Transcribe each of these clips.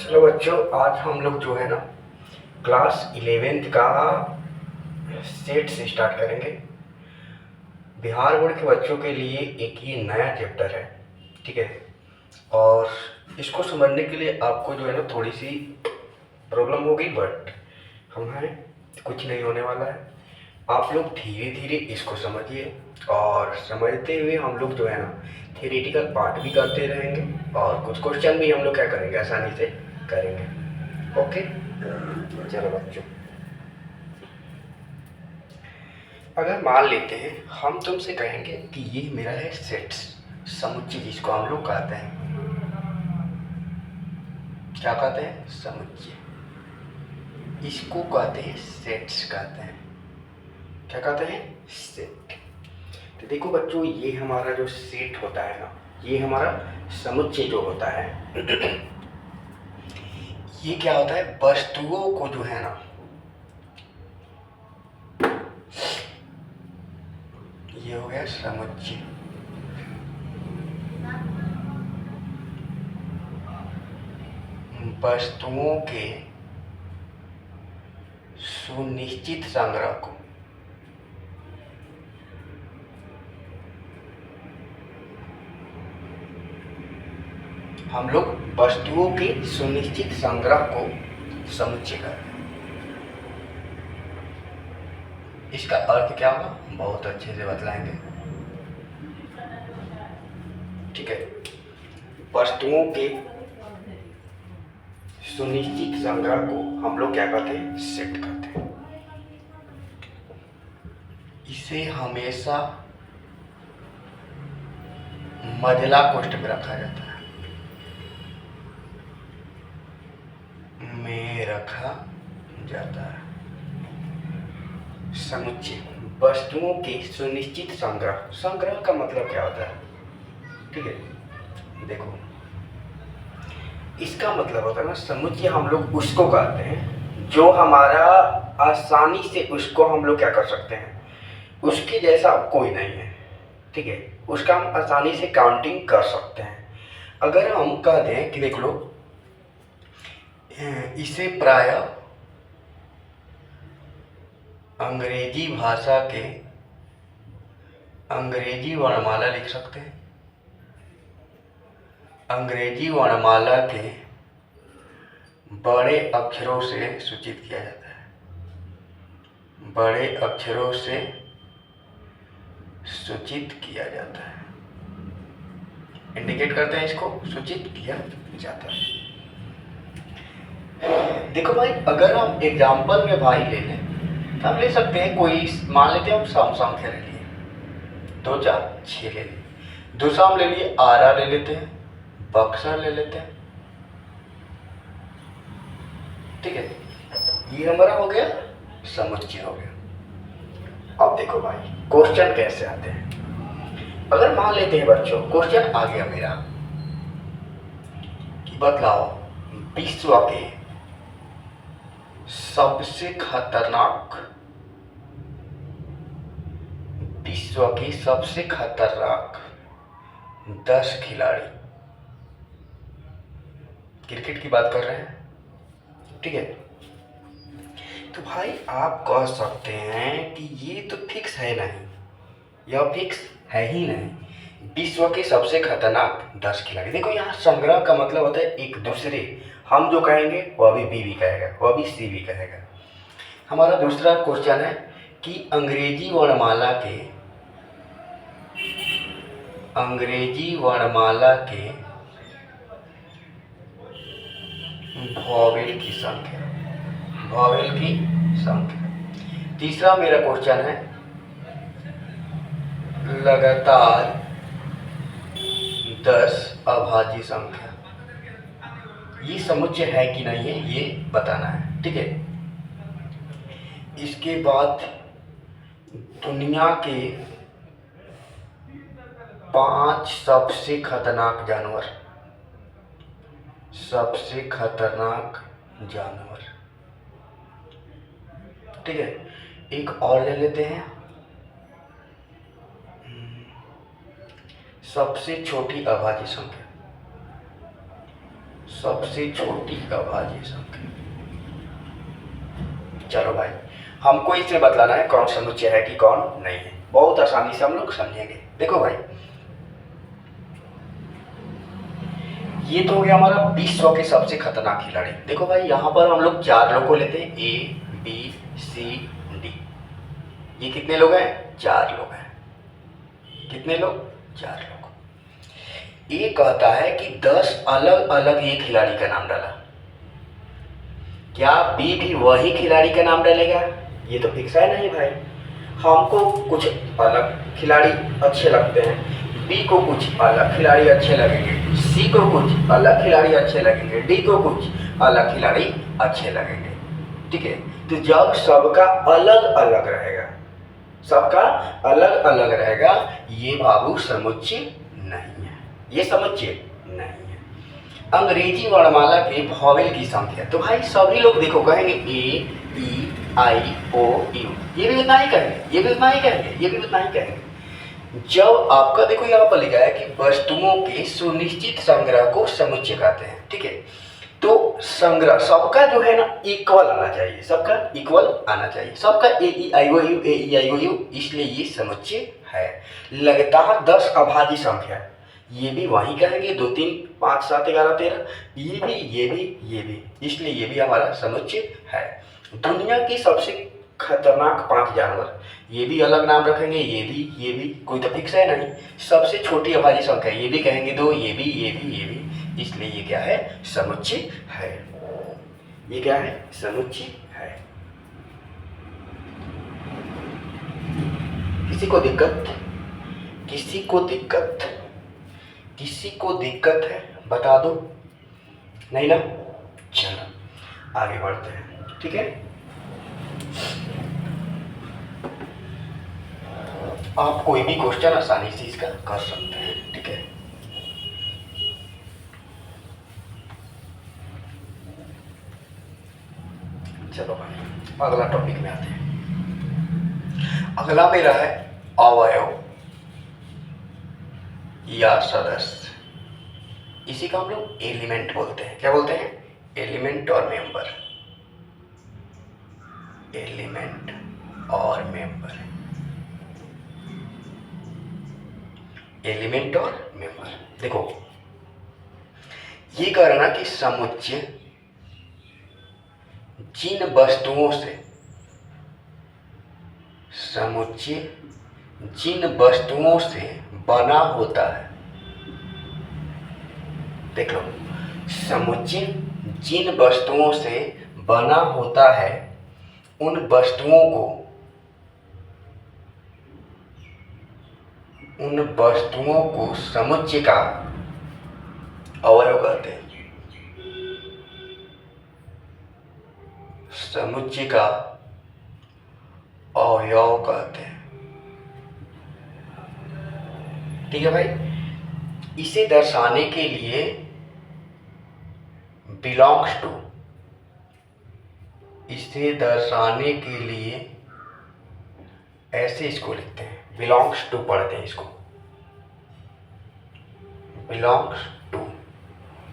चलो बच्चों, आज हम लोग जो है ना क्लास 11th का सेट से स्टार्ट करेंगे। बिहार बोर्ड के बच्चों के लिए एक ये नया चैप्टर है, ठीक है। और इसको समझने के लिए आपको जो है ना थोड़ी सी प्रॉब्लम होगी, बट हम हैं, कुछ नहीं होने वाला है। आप लोग धीरे धीरे इसको समझिए और समझते हुए हम लोग जो है ना थियोरेटिकल पार्ट भी करते रहेंगे और कुछ क्वेश्चन भी हम लोग क्या करेंगे, आसानी से करेंगे। ओके, चलो बच्चों, अगर मान लेते हैं हम तुमसे कहेंगे कि ये मेरा है सेट्स, समुच्चय जिसको हम लोग कहते हैं, क्या कहते हैं, समुच्चय। इसको कहते हैं सेट्स, कहते हैं, क्या कहते हैं, सेट। तो देखो बच्चों, ये हमारा जो सेट होता है ना, ये हमारा समुच्चय जो होता है ये क्या होता है, वस्तुओं को जो है ना, ये हो गया समुच्चय। वस्तुओं के सुनिश्चित संग्रह को हम लोग वस्तुओं के सुनिश्चित संग्रह को समुच्चय करते हैं। इसका अर्थ क्या होगा, बहुत अच्छे से बतलाएंगे, ठीक है। वस्तुओं के सुनिश्चित संग्रह को हम लोग क्या कहते हैं, सेट कहते हैं। इसे हमेशा मझला कोष्ठ में रखा जाता है, में रखा जाता है। समुच्चय, वस्तुओं के सुनिश्चित संग्रह। संग्रह का मतलब क्या होता है, ठीक है। देखो, इसका मतलब होता है ना, समुच्चय हम लोग उसको कहते हैं जो हमारा आसानी से उसको हम लोग क्या कर सकते हैं, उसके जैसा कोई नहीं है, ठीक है। उसका हम आसानी से काउंटिंग कर सकते हैं। अगर हम कह दें कि देख लो, इसे प्राय अंग्रेजी भाषा के अंग्रेजी वर्णमाला लिख सकते हैं। अंग्रेजी वर्णमाला के बड़े अक्षरों से सूचित किया जाता है, बड़े अक्षरों से सूचित किया जाता है, इंडिकेट करते हैं, इसको सूचित किया जाता है। देखो भाई, अगर हम एग्जाम्पल में भाई ले लें तो हम ले सकते हैं, कोई मान लेते हैं हम सम संख्या ले लिए, 2 4 6 ले लिए। दूसरा हम ले लिए आरा ले लेते हैं, बक्सर ले लेते हैं, ठीक है। ये हमारा हो गया समुच्चय हो गया। अब देखो भाई, क्वेश्चन कैसे आते हैं। अगर मान लेते हैं बच्चों, क्वेश्चन आ गया मेरा कि बतलाओ विश्व के सबसे खतरनाक, विश्व के सबसे खतरनाक 10 खिलाड़ी, क्रिकेट की बात कर रहे हैं, ठीक है। तो भाई आप कह सकते हैं कि ये तो फिक्स है नहीं, यह फिक्स है ही नहीं, विश्व के सबसे खतरनाक 10 खिलाड़ी। देखो, यहाँ संग्रह का मतलब होता है एक दूसरे, हम जो कहेंगे वह भी बी भी कहेगा, वह भी सी भी कहेगा। हमारा दूसरा क्वेश्चन है कि अंग्रेजी वर्णमाला के वॉवेल की संख्या, वॉवेल की संख्या। तीसरा मेरा क्वेश्चन है लगातार 10 अभाज्य संख्या। ये समुच्चय है कि नहीं है, ये बताना है, ठीक है। इसके बाद दुनिया के 5 सबसे खतरनाक जानवर, सबसे खतरनाक जानवर, ठीक है। एक और ले लेते हैं, सबसे छोटी अभाज्य संख्या, सबसे छोटी अभाज्य संख्या। चलो भाई, हमको इसमें बतलाना है कौन समुच्चय है कि कौन नहीं है। बहुत आसानी से हम लोग समझेंगे। देखो भाई, ये तो हो गया हमारा विश्व के सबसे खतरनाक खिलाड़ी। देखो भाई, यहाँ पर हम लोग 4 लोग को लेते हैं, ए बी सी डी। ये कितने लोग हैं? 4 लोग हैं। कितने लोग? 4 लोग। ये कहता है कि 10 अलग अलग ये खिलाड़ी का नाम डाला। क्या बी भी वही खिलाड़ी का नाम डालेगा? ये तो फिक्स है नहीं भाई। हमको कुछ अलग खिलाड़ी अच्छे लगते हैं, बी को कुछ अलग खिलाड़ी अच्छे लगेंगे, सी को कुछ अलग खिलाड़ी अच्छे लगेंगे, डी को कुछ अलग खिलाड़ी अच्छे लगेंगे। ठीक है, तो जब सबका अलग अलग रहेगा, सबका अलग अलग रहेगा, ये बाबू समुच्चय नहीं है, ये समुच्चय नहीं है। अंग्रेजी वर्णमाला के वॉवेल की संख्या, तो भाई सभी लोग देखो कहेंगे ए ई आई ओ यू, ये भी उतना ही कहेंगे, ये भी उतना ही कहेंगे, ये भी उतना ही कहेंगे। जब आपका देखो यहाँ पर लिखा है कि वस्तुओं के सुनिश्चित संग्रह को समुच्चय कहते हैं। ठीक है, तो संग्रह सबका जो है ना इक्वल आना चाहिए, सबका इक्वल आना चाहिए, सबका ए ई आई ओ you, A E I O you, इसलिए ये समुच्चय है। लगातार 10 अभाज्य संख्या, ये भी वही कहेंगे 2 3 5 7 11 13, ये भी ये भी ये भी, इसलिए ये भी हमारा समुच्चय है। दुनिया की सबसे खतरनाक 5 जानवर, ये भी अलग नाम रखेंगे, ये भी कोई तो फिक्स है नहीं। सबसे छोटी अभाज्य संख्या, ये भी कहेंगे 2, ये भी ये भी ये भी, इसलिए ये क्या है? समुच्चय है। ये क्या है? समुच्चय है। किसी को दिक्कत? किसी को दिक्कत? किसी को दिक्कत है? बता दो। नहीं ना? चलो आगे बढ़ते हैं। ठीक है, आप कोई भी क्वेश्चन आसानी से इसका कर सकते हैं। ठीक है, चलो भाई अगला टॉपिक में आते हैं। अगला मेरा है अवयव या सदस्य। इसी को हम लोग एलिमेंट बोलते हैं। क्या बोलते हैं? एलिमेंट और मेंबर। एलिमेंट और मेंबर, एलिमेंट और मेंबर। देखो ये कह रहा ना कि समुच्चय जिन वस्तुओं से, समुच्चय जिन वस्तुओं से बना होता है। देख लो, समुच्चय जिन वस्तुओं से बना होता है, उन वस्तुओं को, उन वस्तुओं को समुच्चय का अवयव कहते हैं। समुच्चय का अवयव कहते हैं। ठीक है भाई, इसे दर्शाने के लिए बिलोंग्स टू, इसे दर्शाने के लिए ऐसे इसको लिखते हैं, बिलोंग्स टू पढ़ते हैं इसको। बिलोंग्स टू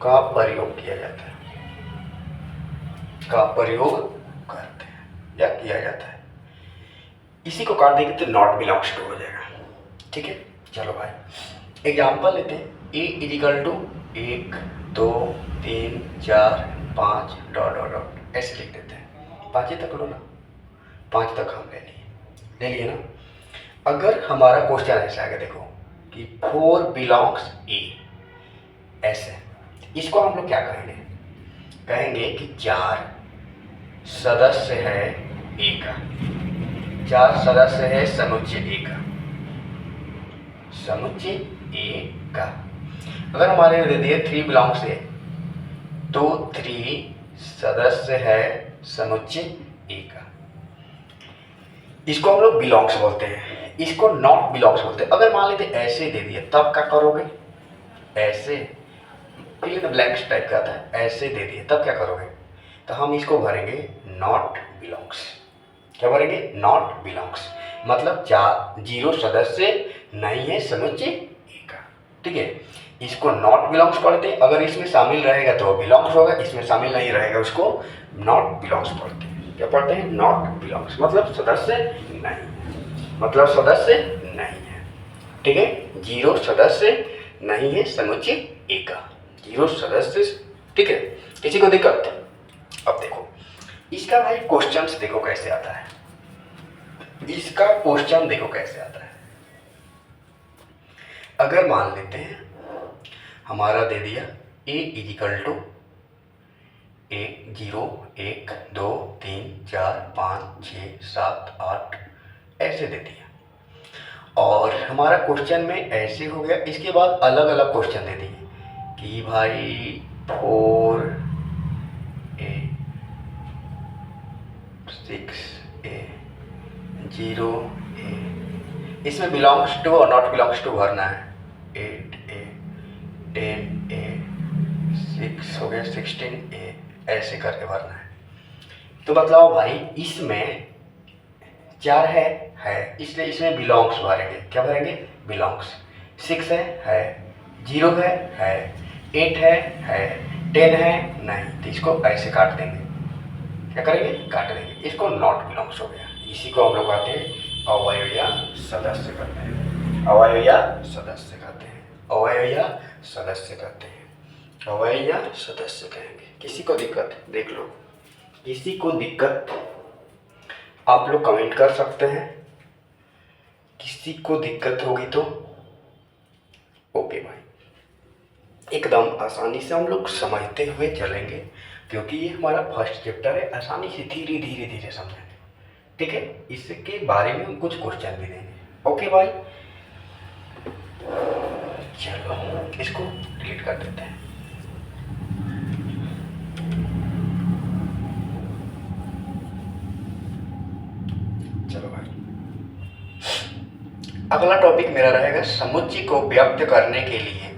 का प्रयोग किया जाता है, का प्रयोग करते हैं या किया जाता है। इसी को काट देंगे तो नॉट बिलोंग्स टू हो जाएगा। ठीक है, चलो भाई एग्जाम्पल लेते हैं। A is equal to 1 2 3 4 5 dot dot dot ऐसे लिख देते हैं। 5 तक लो ना, 5 तक हम ले लिए ना। अगर हमारा क्वेश्चन ऐसा आगे देखो कि 4 बिलोंग्स ए, ऐसे, इसको हम लोग क्या कहेंगे? कहेंगे कि 4 सदस्य है ए का, 4 सदस्य है समुच्चय ए का, समुच्चय ए का। अगर हमारे दे दिए 3 बिलोंग्स ए, तो 3 सदस्य है समुच्चय ए का। इसको हम लोग बिलोंग्स बोलते हैं, इसको नॉट बिलोंग्स बोलते हैं। अगर मान लेते ऐसे दे दिए तब क्या करोगे? ऐसे fill in the blanks type का आता है, ऐसे दे दिए तब क्या करोगे? तो हम इसको भरेंगे नॉट बिलोंग्स। क्या भरेंगे? Not belongs. मतलब 0 सदस्य नहीं है समुच्चय ए का। ठीक है। इसको नॉट बिलोंग्स पढ़ते हैं, अगर इसमें शामिल रहेगा तो बिलोंग्स होगा, इसमें शामिल नहीं रहेगा उसको नॉट बिलोंग्स पढ़ते हैं। क्या पढ़ते हैं? नॉट बिलोंग्स, मतलब सदस्य नहीं, मतलब सदस्य नहीं है। ठीक है, 0 सदस्य नहीं है समुच्चय ए का, 0 सदस्य। ठीक है, किसी को दिक्कत? अब देखो इसका भाई क्वेश्चंस देखो कैसे आता है, इसका क्वेश्चन देखो कैसे आता है। अगर मान लेते हैं हमारा दे दिया a इजिकल टू 1 0 1 2 3 4 5 6 7 8 ऐसे दे दिया, और हमारा क्वेश्चन में ऐसे हो गया। इसके बाद अलग अलग क्वेश्चन दे दिए कि भाई 4 a 6 a 0 a, इसमें बिलोंग्स टू और नॉट बिलोंग्स टू भरना है। 8 a 10 a 6 हो गया 16 a, ऐसे करके भरना है। तो मतलब भाई इसमें 4 है, इसलिए इसमें बिलोंग्स भरेंगे। क्या भरेंगे? बिलोंग्स। 6 है 0 है 8 है 10 है नहीं, तो इसको ऐसे काट देंगे। क्या करेंगे? काट देंगे। इसको नॉट बिलोंग्स हो गया। इसी को हम लोग कहते हैं अवयव या सदस्य कहते हैं, अवयव या सदस्य कहते हैं, अवयव या सदस्य कहते हैं, अवयव या सदस्य कहेंगे। किसी को दिक्कत? देख लो, किसी को दिक्कत आप लोग कमेंट कर सकते हैं, किसी को दिक्कत होगी तो ओके भाई, एकदम आसानी से हम लोग समझते हुए चलेंगे, क्योंकि ये हमारा फर्स्ट चैप्टर है। आसानी से धीरे धीरे धीरे समझेंगे। ठीक है, इसके बारे में हम कुछ क्वेश्चन भी देंगे। ओके भाई, चलो इसको डिलीट कर देते हैं। चलो भाई, अगला टॉपिक मेरा रहेगा समुच्चय को व्यक्त करने के लिए,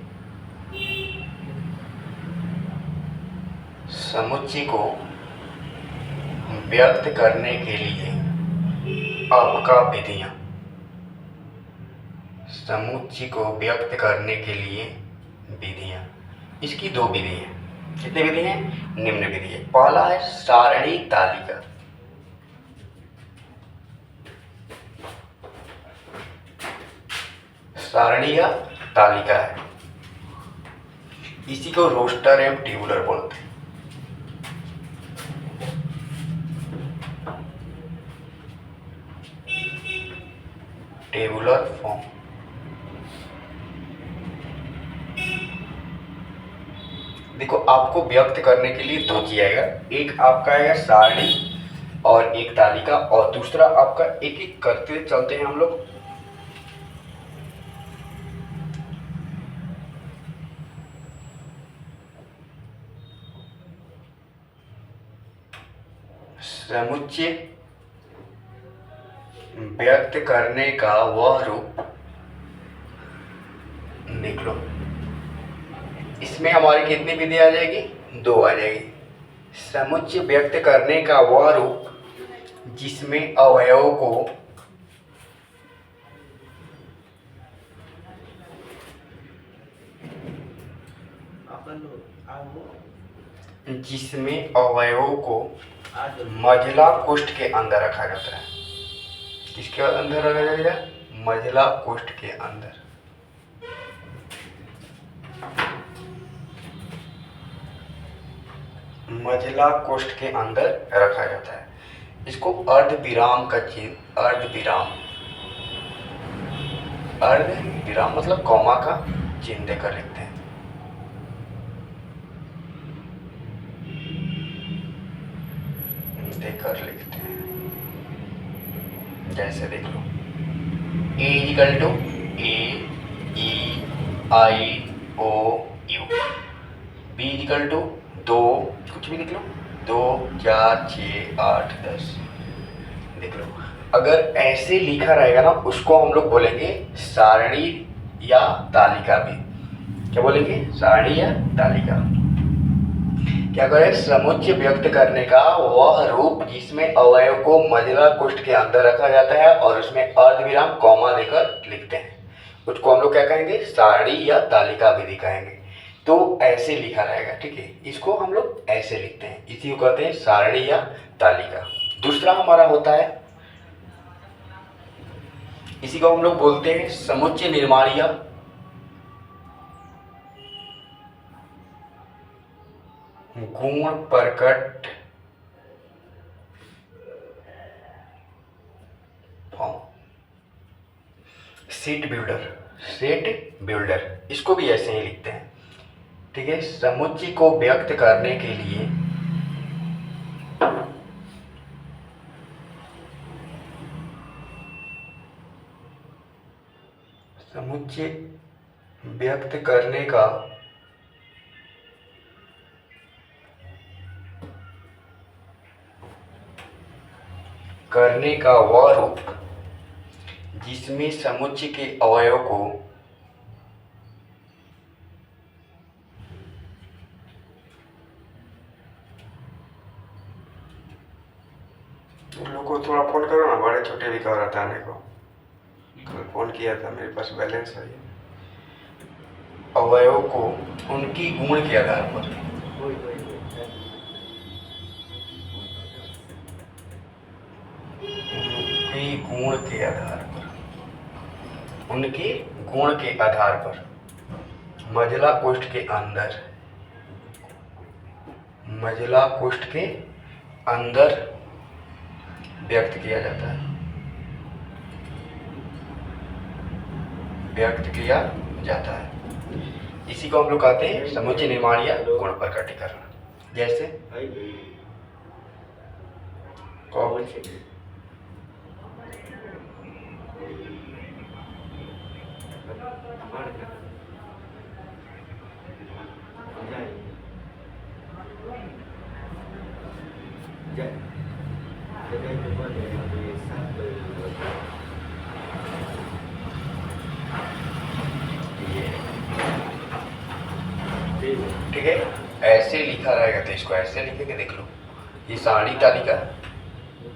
समुच्चय को व्यक्त करने के लिए आपका विधियां, समुच्चय को व्यक्त करने के लिए विधियां, इसकी 2 विधि हैं। कितनी विधि हैं? निम्न विधि है। पहला है सारणी तालिका, सारणी या तालिका है, इसी को रोस्टर एवं टेबुलर बोलते हैं। Tabular form. देखो आपको व्यक्त करने के लिए 2 चीज आएगा, एक आपका आएगा सारणी और एक तालिका, और दूसरा आपका एक एक करते चलते हैं हम लोग। समुच्चय व्यक्त करने का वह रूप लिख लो। इसमें हमारी कितनी विधि आ जाएगी? 2 आ जाएगी। समुच्चय व्यक्त करने का वह रूप जिसमें अवयवों को मझला कोष्ठ के अंदर रखा जाता है। किसके अंदर रखा जाएगा? मझला कोष्ठ के अंदर। मझला कोष्ठ के अंदर रखा जाता है। इसको अर्ध विराम का चिन्ह, अर्ध विराम मतलब कॉमा का चिन्ह देकर लिखते हैं। देकर लिखते हैं, जैसे देख लो A equal to A E I O U, B equal to 2, कुछ भी लिख लो, 2 4 6 8 10 देख लो। अगर ऐसे लिखा रहेगा ना, उसको हम लोग बोलेंगे सारणी या तालिका भी। क्या बोलेंगे? सारणी या तालिका। क्या करें? समुच्चय व्यक्त करने का वह रूप जिसमें अवयव को मझला कोष्ठ के अंदर रखा जाता है और उसमें अर्धविराम कॉमा देकर लिखते हैं, उसको हम लोग क्या कहेंगे, सारणी या तालिका विधि कहेंगे। तो ऐसे लिखा रहेगा, ठीक है, इसको हम लोग ऐसे लिखते हैं, इसी को कहते हैं सारणी या तालिका। दूसरा हमारा होता है, इसी को हम लोग बोलते हैं समुच्चय निर्माण या गुण प्रकट फॉर्म। सेट बिल्डर इसको भी ऐसे ही लिखते हैं, ठीक है। समुच्चय को व्यक्त करने के लिए समुच्चय व्यक्त करने का वह रूप जिसमें समुच्चय के अवयव को तुम लोग को थोड़ा फोन करो ना, बड़े छोटे भी कह रहा था आने को, कल फोन किया था, मेरे पास बैलेंस है। अवयव को उनकी गुण के आधार पर, उनके गुण के आधार पर मझला कोष्ठ के अंदर व्यक्त किया जाता है। इसी को हम लोग कहते हैं समुच्चय निर्माण या गुण प्रकटीकरण। जैसे ठीक है, ऐसे लिखा रहेगा तो इसको ऐसे लिखेंगे, देख लो, ये सारणी तालिका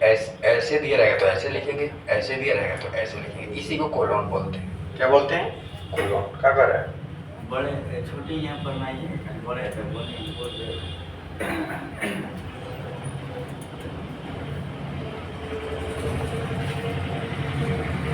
ऐसे दिया रहेगा तो ऐसे लिखेंगे, ऐसे दिया रहेगा तो ऐसे लिखेंगे। इसी को कोलोन बोलते हैं। क्या बोलते हैं? कोलोन। क्या कर रहा है? बड़े छोटे यहाँ पर नहीं है, बड़े